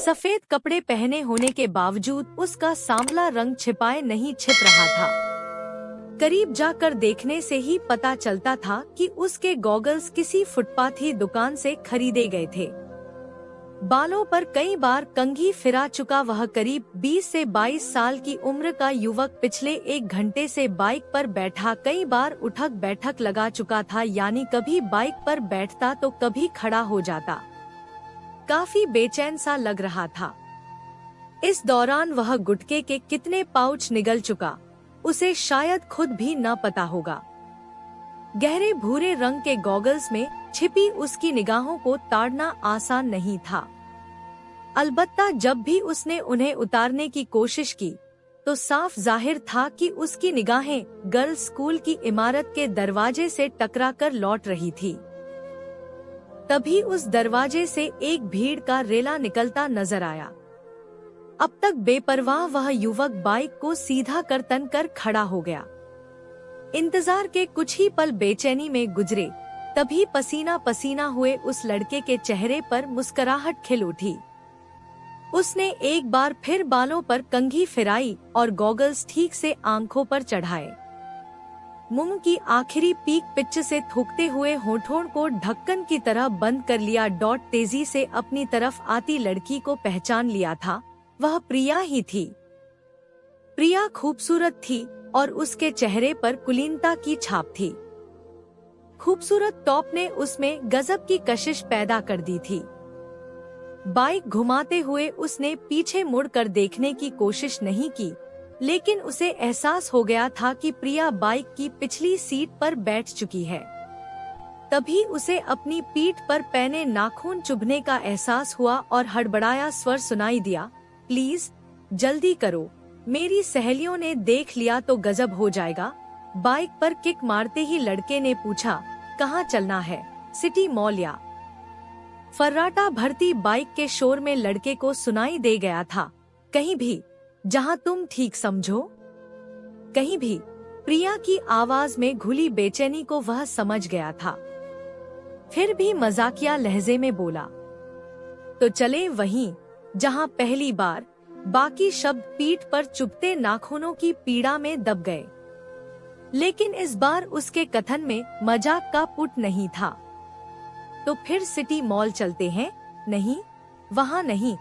सफेद कपड़े पहने होने के बावजूद उसका सांवला रंग छिपाए नहीं छिप रहा था। करीब जाकर देखने से ही पता चलता था कि उसके गॉगल्स किसी फुटपाथी दुकान से खरीदे गए थे। बालों पर कई बार कंघी फिरा चुका वह करीब 20 से 22 साल की उम्र का युवक पिछले 1 घंटे से बाइक पर बैठा कई बार उठक बैठक लगा चुका था, यानी कभी बाइक पर बैठता तो कभी खड़ा हो जाता। काफी बेचैन सा लग रहा था। इस दौरान वह गुटखे के कितने पाउच निगल चुका उसे शायद खुद भी न पता होगा। गहरे भूरे रंग के गॉगल्स में छिपी उसकी निगाहों को ताड़ना आसान नहीं था। अलबत्ता जब भी उसने उन्हें उतारने की कोशिश की तो साफ जाहिर था कि उसकी निगाहें गर्ल्स स्कूल की इमारत के दरवाजे से टकराकर लौट रही थी। तभी उस दरवाजे से एक भीड़ का रेला निकलता नजर आया। अब तक बेपरवाह वह युवक बाइक को सीधा कर तन कर खड़ा हो गया। इंतजार के कुछ ही पल बेचैनी में गुजरे, तभी पसीना पसीना हुए उस लड़के के चेहरे पर मुस्कुराहट खिल उठी। उसने एक बार फिर बालों पर कंघी फिराई और गॉगल्स ठीक से आंखों पर चढ़ाए। मुंह की आखिरी पीक पिच से थूकते हुए होठों को ढक्कन की तरह बंद कर लिया। तेजी से अपनी तरफ आती लड़की को पहचान लिया था। वह प्रिया ही थी। प्रिया खूबसूरत थी और उसके चेहरे पर कुलीनता की छाप थी। खूबसूरत टॉप ने उसमें गजब की कशिश पैदा कर दी थी। बाइक घुमाते हुए उसने पीछे मुड़कर देखने की कोशिश नहीं की, लेकिन उसे एहसास हो गया था कि प्रिया बाइक की पिछली सीट पर बैठ चुकी है। तभी उसे अपनी पीठ पर पैने नाखून चुभने का एहसास हुआ और हड़बड़ाया स्वर सुनाई दिया, प्लीज जल्दी करो, मेरी सहेलियों ने देख लिया तो गजब हो जाएगा। बाइक पर किक मारते ही लड़के ने पूछा, कहाँ चलना है, सिटी मॉल या? फर्राटा भरती बाइक के शोर में लड़के को सुनाई दे गया था, कहीं भी, जहाँ तुम ठीक समझो। कहीं भी। प्रिया की आवाज में घुली बेचैनी को वह समझ गया था। फिर भी मजाकिया लहजे में बोला, तो चले वहीं जहाँ पहली बार। बाकी शब्द पीठ पर चुभते नाखूनों की पीड़ा में दब गए, लेकिन इस बार उसके कथन में मजाक का पुट नहीं था। तो फिर सिटी मॉल चलते हैं? नहीं, वहाँ नहीं।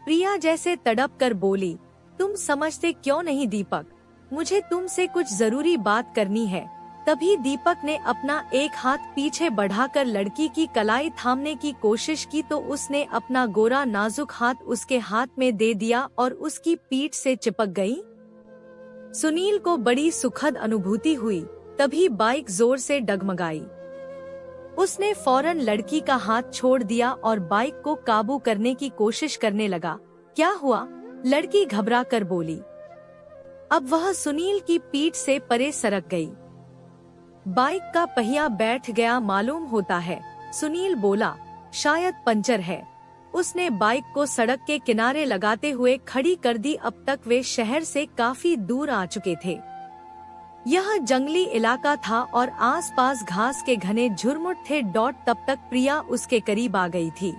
प्रिया जैसे तड़प कर बोली, तुम समझते क्यों नहीं दीपक, मुझे तुमसे कुछ जरूरी बात करनी है। तभी दीपक ने अपना एक हाथ पीछे बढ़ाकर लड़की की कलाई थामने की कोशिश की तो उसने अपना गोरा नाजुक हाथ उसके हाथ में दे दिया और उसकी पीठ से चिपक गई। सुनील को बड़ी सुखद अनुभूति हुई। तभी बाइक जोर से डगमगाई। उसने फौरन लड़की का हाथ छोड़ दिया और बाइक को काबू करने की कोशिश करने लगा। क्या हुआ? लड़की घबरा कर बोली। अब वह सुनील की पीठ से परे सरक गई। बाइक का पहिया बैठ गया मालूम होता है, सुनील बोला, शायद पंचर है। उसने बाइक को सड़क के किनारे लगाते हुए खड़ी कर दी। अब तक वे शहर से काफी दूर आ चुके थे। यह जंगली इलाका था और आसपास घास के घने झुरमुट थे। तब तक प्रिया उसके करीब आ गई थी।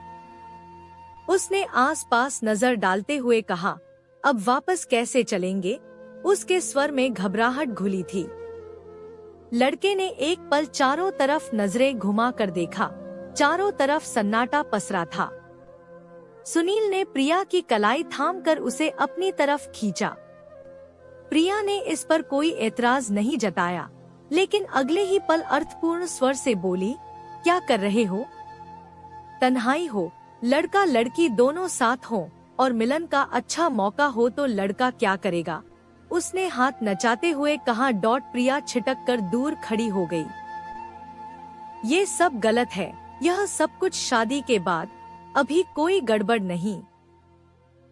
उसने आसपास नजर डालते हुए कहा, अब वापस कैसे चलेंगे? उसके स्वर में घबराहट घुली थी। लड़के ने एक पल चारों तरफ नजरें घुमा कर देखा। चारों तरफ सन्नाटा पसरा था। सुनील ने प्रिया की कलाई थामकर उसे अपनी तरफ खींचा। प्रिया ने इस पर कोई एतराज नहीं जताया, लेकिन अगले ही पल अर्थपूर्ण स्वर से बोली, क्या कर रहे हो? तन्हाई हो, लड़का लड़की दोनों साथ हो और मिलन का अच्छा मौका हो तो लड़का क्या करेगा? उसने हाथ नचाते हुए कहा। प्रिया छिटक कर दूर खड़ी हो गई। ये सब गलत है, यह सब कुछ शादी के बाद। अभी कोई गड़बड़ नहीं,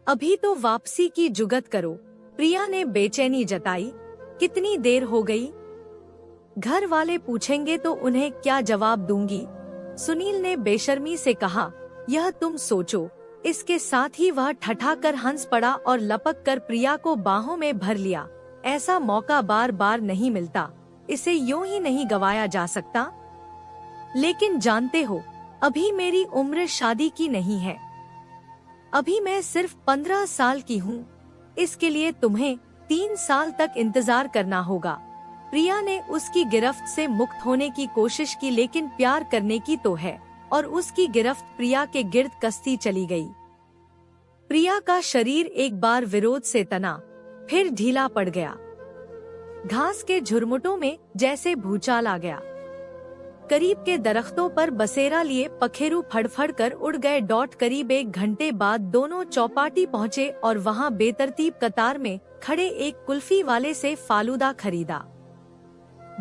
अभी तो वापसी की जुगत करो। प्रिया ने बेचैनी जताई। कितनी देर हो गई? घर वाले पूछेंगे तो उन्हें क्या जवाब दूंगी? सुनील ने बेशर्मी से कहा। यह तुम सोचो। इसके साथ ही वह ठठाकर हंस पड़ा और लपक कर प्रिया को बाहों में भर लिया। ऐसा मौका बार बार नहीं मिलता, इसे यूं ही नहीं गवाया जा सकता। लेकिन जानते हो, अभी मेरी उम्र शादी की नहीं है। अभी मैं सिर्फ 15 साल की हूँ, इसके लिए तुम्हें 3 साल तक इंतजार करना होगा। प्रिया ने उसकी गिरफ्त से मुक्त होने की कोशिश की, लेकिन प्यार करने की तो है, और उसकी गिरफ्त प्रिया के गिर्द कसती चली गई। प्रिया का शरीर एक बार विरोध से तना, फिर ढीला पड़ गया। घास के झुरमुटों में जैसे भूचाल आ गया। करीब के दरख्तों पर बसेरा लिए पखेरु फड़फड़ कर उड़ गए। करीब 1 घंटे बाद दोनों चौपाटी पहुँचे और वहाँ बेतरतीब कतार में खड़े एक कुल्फी वाले से फालूदा खरीदा।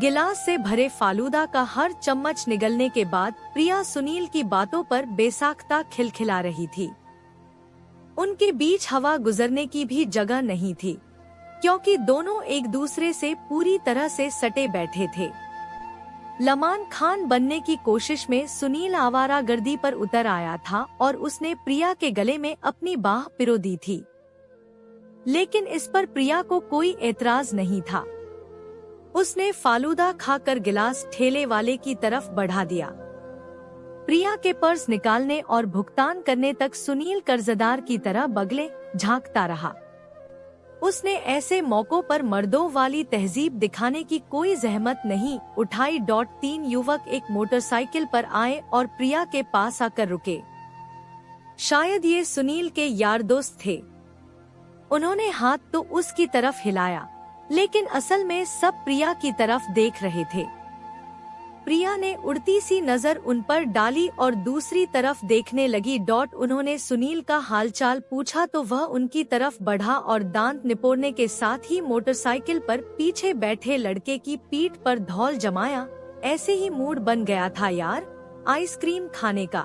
गिलास से भरे फालूदा का हर चम्मच निगलने के बाद प्रिया सुनील की बातों पर बेसाख्ता खिलखिला रही थी। उनके बीच हवा गुजरने की भी जगह नहीं थी, क्योंकि दोनों एक दूसरे से पूरी तरह से सटे बैठे थे। लमान खान बनने की कोशिश में सुनील आवारागर्दी पर उतर आया था और उसने प्रिया के गले में अपनी बाह पिरो दी थी, लेकिन इस पर प्रिया को कोई एतराज नहीं था। उसने फालूदा खाकर गिलास ठेले वाले की तरफ बढ़ा दिया। प्रिया के पर्स निकालने और भुगतान करने तक सुनील कर्जदार की तरह बगले झांकता रहा। उसने ऐसे मौकों पर मर्दों वाली तहजीब दिखाने की कोई जहमत नहीं उठाई। 3 युवक एक मोटरसाइकिल पर आए और प्रिया के पास आकर रुके। शायद ये सुनील के यार दोस्त थे। उन्होंने हाथ तो उसकी तरफ हिलाया, लेकिन असल में सब प्रिया की तरफ देख रहे थे। प्रिया ने उड़ती सी नजर उन पर डाली और दूसरी तरफ देखने लगी। उन्होंने सुनील का हालचाल पूछा तो वह उनकी तरफ बढ़ा और दांत निपोड़ने के साथ ही मोटरसाइकिल पर पीछे बैठे लड़के की पीठ पर धौल जमाया। ऐसे ही मूड बन गया था यार, आइसक्रीम खाने का।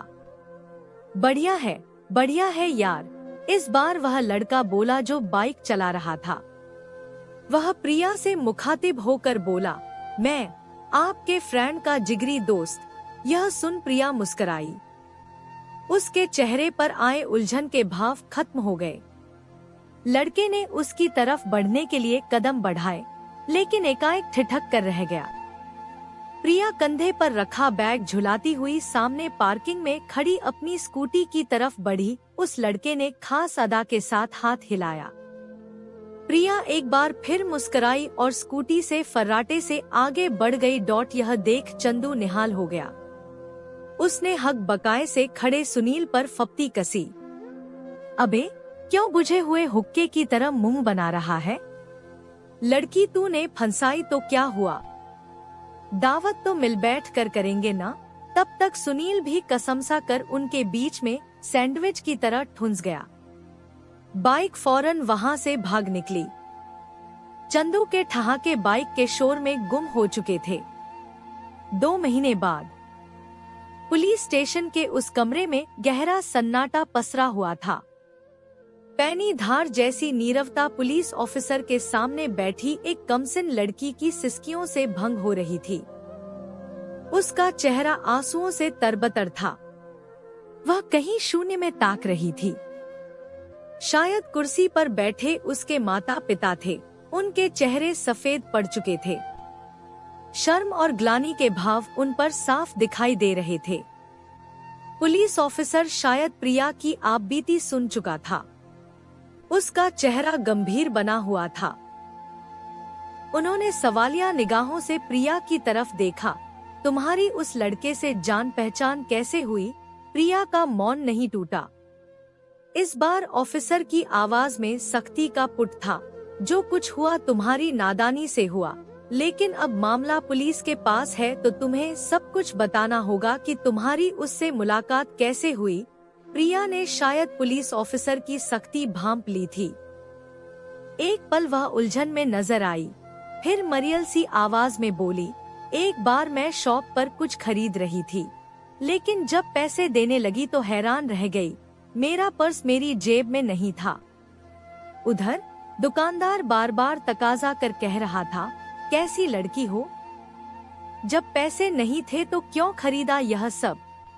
बढ़िया है यार, इस बार वह लड़का बोला जो बाइक चला रहा था। वह प्रिया से मुखातिब होकर बोला, मैं आपके फ्रेंड का जिगरी दोस्त। यह सुन प्रिया मुस्कुराई। उसके चेहरे पर आए उलझन के भाव खत्म हो गए। लड़के ने उसकी तरफ बढ़ने के लिए कदम बढ़ाए, लेकिन एकाएक ठिठक कर रह गया। प्रिया कंधे पर रखा बैग झुलाती हुई सामने पार्किंग में खड़ी अपनी स्कूटी की तरफ बढ़ी। उस लड़के ने खास अदा के साथ हाथ हिलाया। प्रिया एक बार फिर मुस्कुराई और स्कूटी से फर्राटे से आगे बढ़ गई। यह देख चंदू निहाल हो गया। उसने हक बकाए से खड़े सुनील पर फप्ती कसी। अबे क्यों बुझे हुए हुक्के की तरह मुंह बना रहा है? लड़की तूने फंसाई तो क्या हुआ? दावत तो मिल बैठ कर करेंगे ना। तब तक सुनील भी कसमसा कर उनके बीच में सैंडविच की तरह ठुंस गया। बाइक फौरन वहां से भाग निकली। चंदू के ठहाके बाइक के शोर में गुम हो चुके थे। 2 महीने बाद पुलिस स्टेशन के उस कमरे में गहरा सन्नाटा पसरा हुआ था। पैनी धार जैसी नीरवता पुलिस ऑफिसर के सामने बैठी एक कमसिन लड़की की सिसकियों से भंग हो रही थी। उसका चेहरा आंसुओं से तरबतर था। वह कहीं शून्य में ताक रही थी। शायद कुर्सी पर बैठे उसके माता पिता थे। उनके चेहरे सफेद पड़ चुके थे। शर्म और ग्लानि के भाव उन पर साफ दिखाई दे रहे थे। पुलिस ऑफिसर शायद प्रिया की आपबीती सुन चुका था। उसका चेहरा गंभीर बना हुआ था। उन्होंने सवालिया निगाहों से प्रिया की तरफ देखा। तुम्हारी उस लड़के से जान पहचान कैसे हुई? प्रिया का मौन नहीं टूटा। इस बार ऑफिसर की आवाज में सख्ती का पुट था। जो कुछ हुआ तुम्हारी नादानी से हुआ, लेकिन अब मामला पुलिस के पास है तो तुम्हें सब कुछ बताना होगा कि तुम्हारी उससे मुलाकात कैसे हुई। प्रिया ने शायद पुलिस ऑफिसर की सख्ती भांप ली थी। एक पल वह उलझन में नजर आई, फिर मरियल सी आवाज में बोली, एक बार मैं शॉप पर कुछ खरीद रही थी, लेकिन जब पैसे देने लगी तो हैरान रह गई। मेरा पर्स मेरी जेब में नहीं था। उधर दुकानदार बार बार तकाजा कर कह रहा था, कैसी लड़की हो? जब पैसे नहीं थे तो क्यों खरीदा यह सब?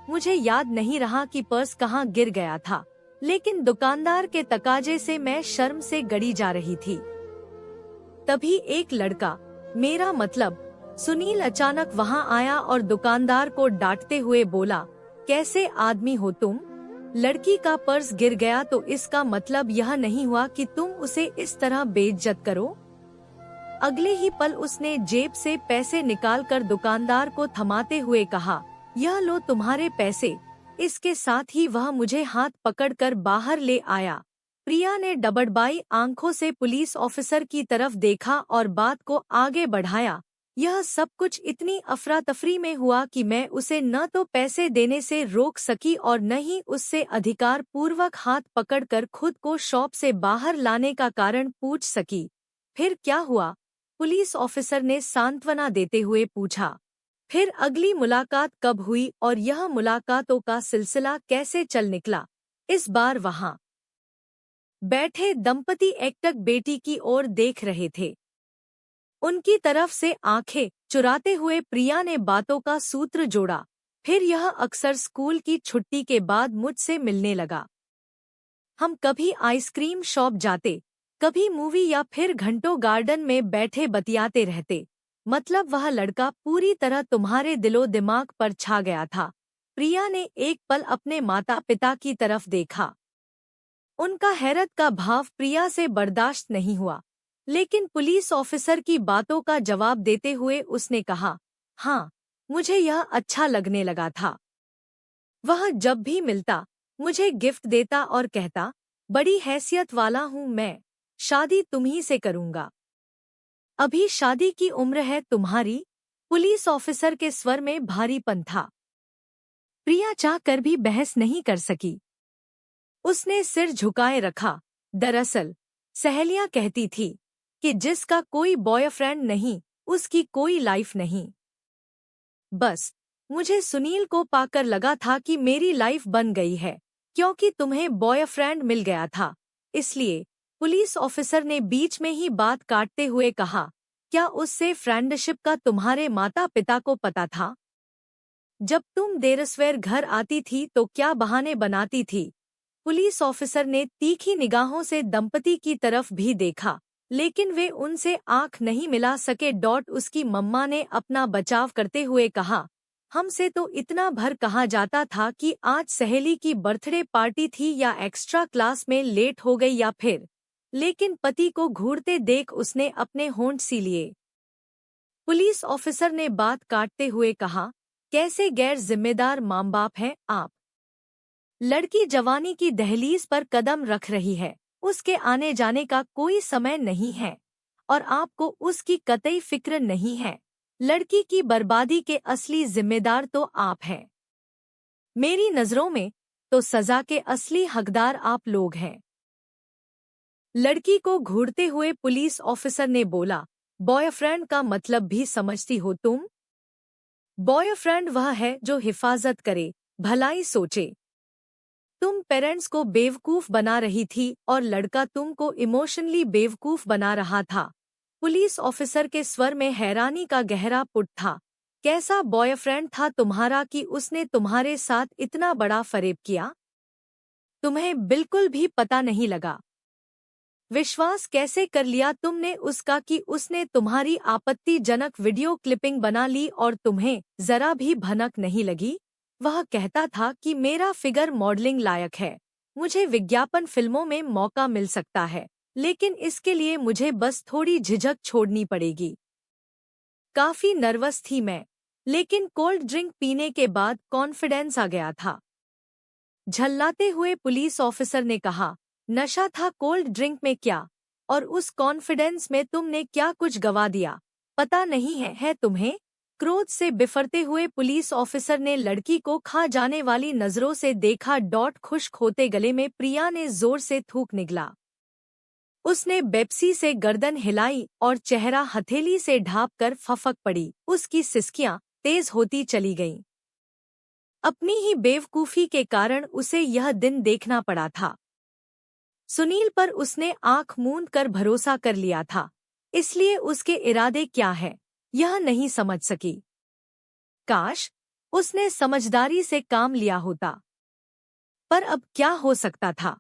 मुझे याद नहीं रहा कि पर्स कहाँ गिर गया था, लेकिन दुकानदार के तकाजे से मैं शर्म से गड़ी जा रही थी। तभी एक लड़का, मेरा मतलब सुनील, अचानक वहाँ आया और दुकानदार को डांटते हुए बोला, कैसे आदमी हो तुम? लड़की का पर्स गिर गया तो इसका मतलब यह नहीं हुआ कि तुम उसे इस तरह बेइज्जत करो। अगले ही पल उसने जेब से पैसे निकालकर दुकानदार को थमाते हुए कहा, यह लो तुम्हारे पैसे। इसके साथ ही वह मुझे हाथ पकड़कर बाहर ले आया। प्रिया ने डबडबाई आंखों से पुलिस ऑफिसर की तरफ देखा और बात को आगे बढ़ाया। यह सब कुछ इतनी अफरा तफरी में हुआ कि मैं उसे न तो पैसे देने से रोक सकी और न ही उससे अधिकार पूर्वक हाथ पकड़कर खुद को शॉप से बाहर लाने का कारण पूछ सकी। फिर क्या हुआ? पुलिस ऑफिसर ने सांत्वना देते हुए पूछा। फिर अगली मुलाकात कब हुई और यह मुलाकातों का सिलसिला कैसे चल निकला? इस बार वहां बैठे दंपति एकटक बेटी की ओर देख रहे थे। उनकी तरफ से आंखें चुराते हुए प्रिया ने बातों का सूत्र जोड़ा। फिर यह अक्सर स्कूल की छुट्टी के बाद मुझसे मिलने लगा। हम कभी आइसक्रीम शॉप जाते, कभी मूवी या फिर घंटों गार्डन में बैठे बतियाते रहते। मतलब वह लड़का पूरी तरह तुम्हारे दिलो दिमाग पर छा गया था। प्रिया ने एक पल अपने माता पिता की तरफ देखा। उनका हैरत का भाव प्रिया से बर्दाश्त नहीं हुआ, लेकिन पुलिस ऑफिसर की बातों का जवाब देते हुए उसने कहा, हाँ, मुझे यह अच्छा लगने लगा था। वह जब भी मिलता मुझे गिफ्ट देता और कहता, बड़ी हैसियत वाला हूँ मैं, शादी तुम्ही से करूँगा। अभी शादी की उम्र है तुम्हारी? पुलिस ऑफिसर के स्वर में भारीपन था। प्रिया चाहकर भी बहस नहीं कर सकी। उसने सिर झुकाए रखा। दरअसल सहेलियां कहती थी कि जिसका कोई बॉयफ्रेंड नहीं, उसकी कोई लाइफ नहीं। बस मुझे सुनील को पाकर लगा था कि मेरी लाइफ बन गई है, क्योंकि तुम्हें बॉयफ्रेंड मिल गया था। इसलिए पुलिस ऑफिसर ने बीच में ही बात काटते हुए कहा, क्या उससे फ्रेंडशिप का तुम्हारे माता पिता को पता था? जब तुम देरसवेर घर आती थी तो क्या बहाने बनाती थी? पुलिस ऑफिसर ने तीखी निगाहों से दंपति की तरफ भी देखा, लेकिन वे उनसे आंख नहीं मिला सके। उसकी मम्मा ने अपना बचाव करते हुए कहा, हमसे तो इतना भर कहा जाता था कि आज सहेली की बर्थडे पार्टी थी या एक्स्ट्रा क्लास में लेट हो गई या फिर। लेकिन पति को घूरते देख उसने अपने होंठ सी लिए। पुलिस ऑफिसर ने बात काटते हुए कहा, कैसे गैर जिम्मेदार माँ बाप हैं आप। लड़की जवानी की दहलीज पर कदम रख रही है, उसके आने जाने का कोई समय नहीं है और आपको उसकी कतई फिक्र नहीं है। लड़की की बर्बादी के असली जिम्मेदार तो आप हैं। मेरी नजरों में तो सजा के असली हकदार आप लोग हैं। लड़की को घूरते हुए पुलिस ऑफिसर ने बोला, बॉयफ्रेंड का मतलब भी समझती हो तुम? बॉयफ्रेंड वह है जो हिफाजत करे, भलाई सोचे। तुम पेरेंट्स को बेवकूफ बना रही थी और लड़का तुमको इमोशनली बेवकूफ बना रहा था। पुलिस ऑफिसर के स्वर में हैरानी का गहरा पुट था। कैसा बॉयफ्रेंड था तुम्हारा कि उसने तुम्हारे साथ इतना बड़ा फरेब किया? तुम्हें बिल्कुल भी पता नहीं लगा। विश्वास कैसे कर लिया तुमने उसका कि उसने तुम्हारी आपत्तिजनक वीडियो क्लिपिंग बना ली और तुम्हें जरा भी भनक नहीं लगी? वह कहता था कि मेरा फिगर मॉडलिंग लायक है, मुझे विज्ञापन फिल्मों में मौका मिल सकता है, लेकिन इसके लिए मुझे बस थोड़ी झिझक छोड़नी पड़ेगी। काफी नर्वस थी मैं, लेकिन कोल्ड ड्रिंक पीने के बाद कॉन्फिडेंस आ गया था। झल्लाते हुए पुलिस ऑफिसर ने कहा, नशा था कोल्ड ड्रिंक में क्या, और उस कॉन्फिडेंस में तुमने क्या कुछ गवा दिया, पता नहीं है तुम्हें? क्रोध से बिफरते हुए पुलिस ऑफिसर ने लड़की को खा जाने वाली नजरों से देखा। खुश्क होते गले में प्रिया ने जोर से थूक निगला। उसने बेप्सी से गर्दन हिलाई और चेहरा हथेली से ढांप कर फफक पड़ी। उसकी सिसकियां तेज होती चली गईं। अपनी ही बेवकूफी के कारण उसे यह दिन देखना पड़ा था। सुनील पर उसने आंख मूंद कर भरोसा कर लिया था, इसलिए उसके इरादे क्या है यह नहीं समझ सकी। काश उसने समझदारी से काम लिया होता, पर अब क्या हो सकता था।